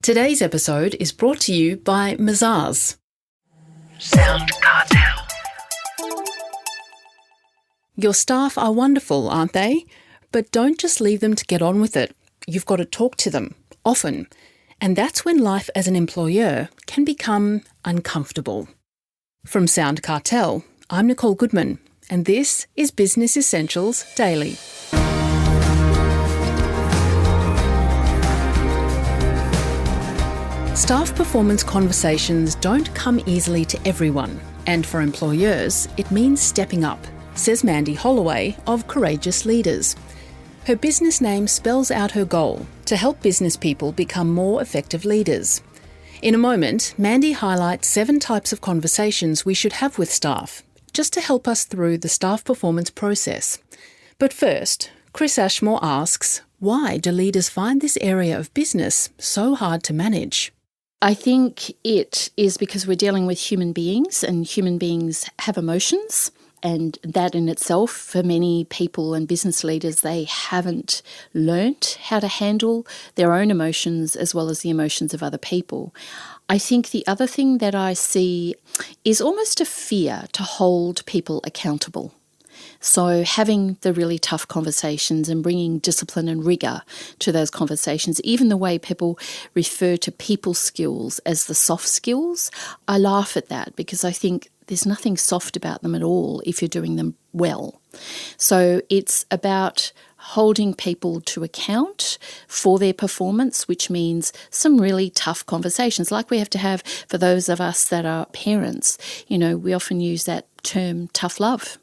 Today's episode is brought to you by Mazars. SoundCartel. Your staff are wonderful, aren't they? But don't just leave them to get on with it. You've got to talk to them, often. And that's when life as an employer can become uncomfortable. From SoundCartel, I'm Nicole Goodman, and this is Business Essentials Daily. Staff performance conversations don't come easily to everyone, and for employers, it means stepping up, says Mandy Holloway of Courageous Leaders. Her business name spells out her goal to help business people become more effective leaders. In a moment, Mandy highlights 7 types of conversations we should have with staff, just to help us through the staff performance process. But first, Chris Ashmore asks, why do leaders find this area of business so hard to manage? I think it is because we're dealing with human beings, and human beings have emotions. And that in itself, for many people and business leaders, they haven't learnt how to handle their own emotions as well as the emotions of other people. I think the other thing that I see is almost a fear to hold people accountable. So having the really tough conversations and bringing discipline and rigour to those conversations, even the way people refer to people skills as the soft skills, I laugh at that because I think there's nothing soft about them at all if you're doing them well. So it's about holding people to account for their performance, which means some really tough conversations like we have to have for those of us that are parents. You know, we often use that term tough love.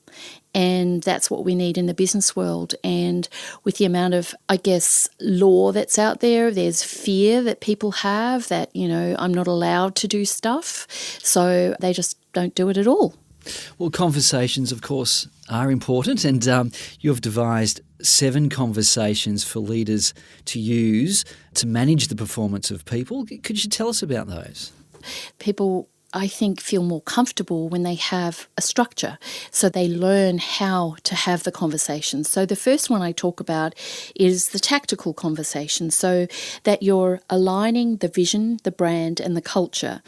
And that's what we need in the business world. And with the amount of, I guess, law that's out there, there's fear that people have that, you know, I'm not allowed to do stuff. So they just don't do it at all. Well, conversations, of course, are important. And you've devised 7 conversations for leaders to use to manage the performance of people. Could you tell us about those? People, I think, feel more comfortable when they have a structure. So they learn how to have the conversation. So the first one I talk about is the tactical conversation, so that you're aligning the vision, the brand and the culture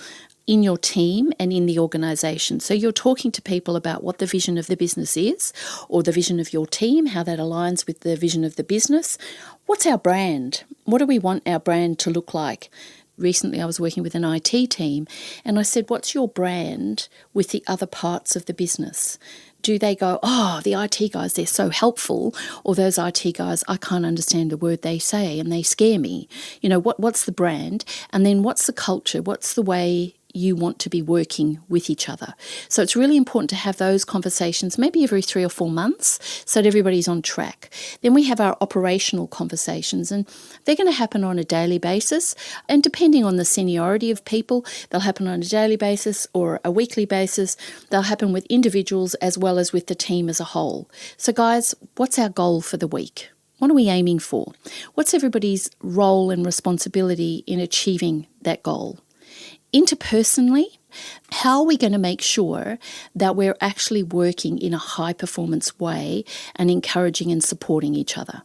in your team and in the organisation. So you're talking to people about what the vision of the business is, or the vision of your team, how that aligns with the vision of the business. What's our brand? What do we want our brand to look like? Recently I was working with an IT team and I said, what's your brand with the other parts of the business? Do they go, oh, the IT guys, they're so helpful, or those IT guys, I can't understand a word they say and they scare me? You know, what's the brand? And then what's the culture? What's the way you want to be working with each other? So it's really important to have those conversations maybe every 3 or 4 months so that everybody's on track. Then we have our operational conversations, and they're going to happen on a daily basis, and depending on the seniority of people, they'll happen on a daily basis or a weekly basis. They'll happen with individuals as well as with the team as a whole. So guys, what's our goal for the week? What are we aiming for? What's everybody's role and responsibility in achieving that goal? Interpersonally, how are we going to make sure that we're actually working in a high performance way and encouraging and supporting each other?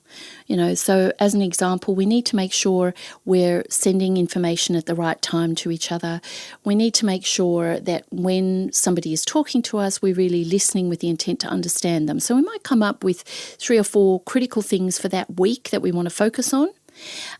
You know, so as an example, we need to make sure we're sending information at the right time to each other. We need to make sure that when somebody is talking to us, we're really listening with the intent to understand them. So we might come up with 3 or 4 critical things for that week that we want to focus on.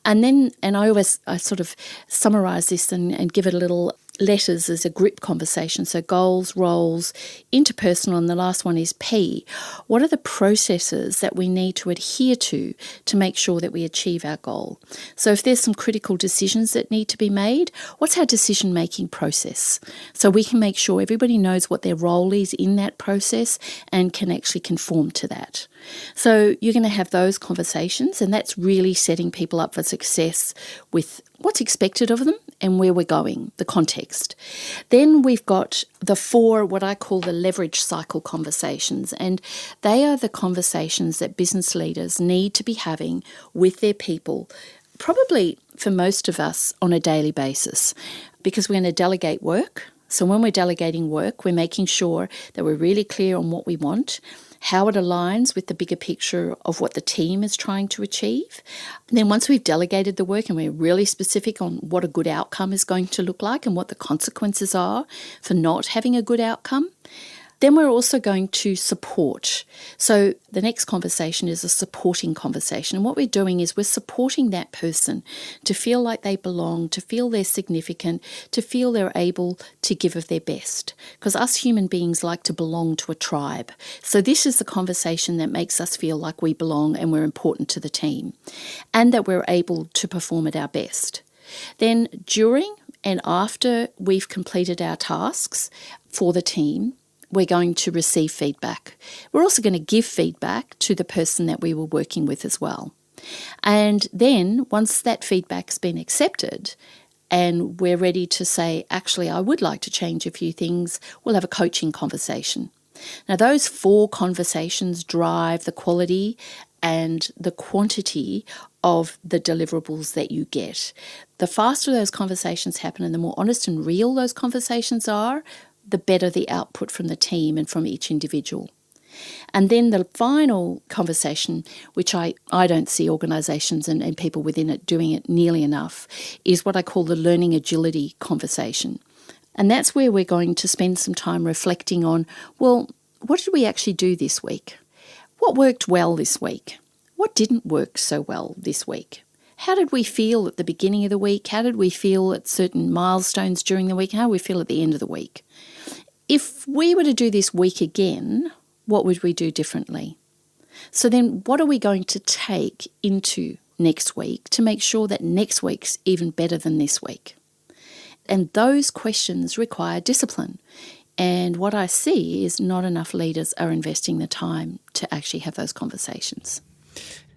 And then, I sort of summarise this and give it a little letters as a group conversation. So goals, roles, interpersonal, and the last one is P. What are the processes that we need to adhere to make sure that we achieve our goal? So if there's some critical decisions that need to be made, what's our decision-making process? So we can make sure everybody knows what their role is in that process and can actually conform to that. So you're going to have those conversations, and that's really setting people up for success with what's expected of them and where we're going, the context. Then we've got the 4, what I call the leverage cycle conversations, and they are the conversations that business leaders need to be having with their people, probably for most of us on a daily basis, because we're going to delegate work. So when we're delegating work, we're making sure that we're really clear on what we want, how it aligns with the bigger picture of what the team is trying to achieve. And then once we've delegated the work and we're really specific on what a good outcome is going to look like and what the consequences are for not having a good outcome, then we're also going to support. So the next conversation is a supporting conversation. And what we're doing is we're supporting that person to feel like they belong, to feel they're significant, to feel they're able to give of their best. Because us human beings like to belong to a tribe. So this is the conversation that makes us feel like we belong and we're important to the team and that we're able to perform at our best. Then during and after we've completed our tasks for the team, we're going to receive feedback. We're also going to give feedback to the person that we were working with as well. And then once that feedback's been accepted and we're ready to say, actually, I would like to change a few things, we'll have a coaching conversation. Now, those 4 conversations drive the quality and the quantity of the deliverables that you get. The faster those conversations happen and the more honest and real those conversations are, the better the output from the team and from each individual. And then the final conversation, which I don't see organisations and people within it doing it nearly enough, is what I call the learning agility conversation. And that's where we're going to spend some time reflecting on, well, what did we actually do this week? What worked well this week? What didn't work so well this week? How did we feel at the beginning of the week? How did we feel at certain milestones during the week? How do we feel at the end of the week? If we were to do this week again, what would we do differently? So then what are we going to take into next week to make sure that next week's even better than this week? And those questions require discipline. And what I see is not enough leaders are investing the time to actually have those conversations.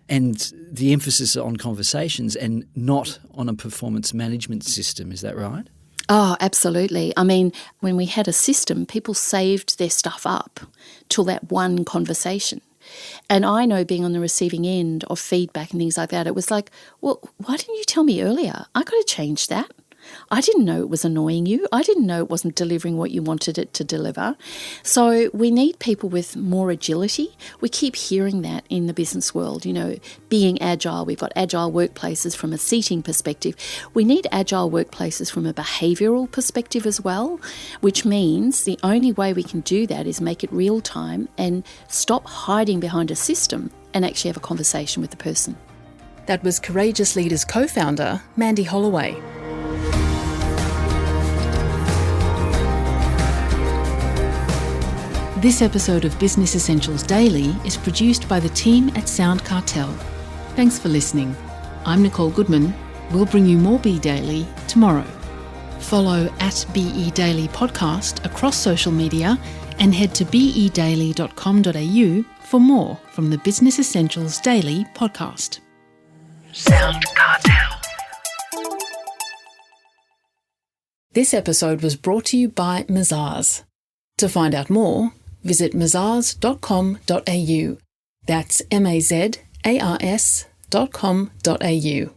And the emphasis on conversations and not on a performance management system, is that right? Oh, absolutely. I mean, when we had a system, people saved their stuff up till that one conversation. And I know, being on the receiving end of feedback and things like that, it was like, well, why didn't you tell me earlier? I could have changed that. I didn't know it was annoying you. I didn't know it wasn't delivering what you wanted it to deliver. So we need people with more agility. We keep hearing that in the business world, being agile. We've got agile workplaces from a seating perspective. We need agile workplaces from a behavioural perspective as well, which means the only way we can do that is make it real time and stop hiding behind a system and actually have a conversation with the person. That was Courageous Leaders co-founder Mandy Holloway. This episode of Business Essentials Daily is produced by the team at SoundCartel. Thanks for listening. I'm Nicole Goodman. We'll bring you more Be Daily tomorrow. Follow @BE Daily Podcast across social media and head to bedaily.com.au for more from the Business Essentials Daily podcast. SoundCartel. This episode was brought to you by Mazars. To find out more, visit mazars.com.au. That's mazars.com.au.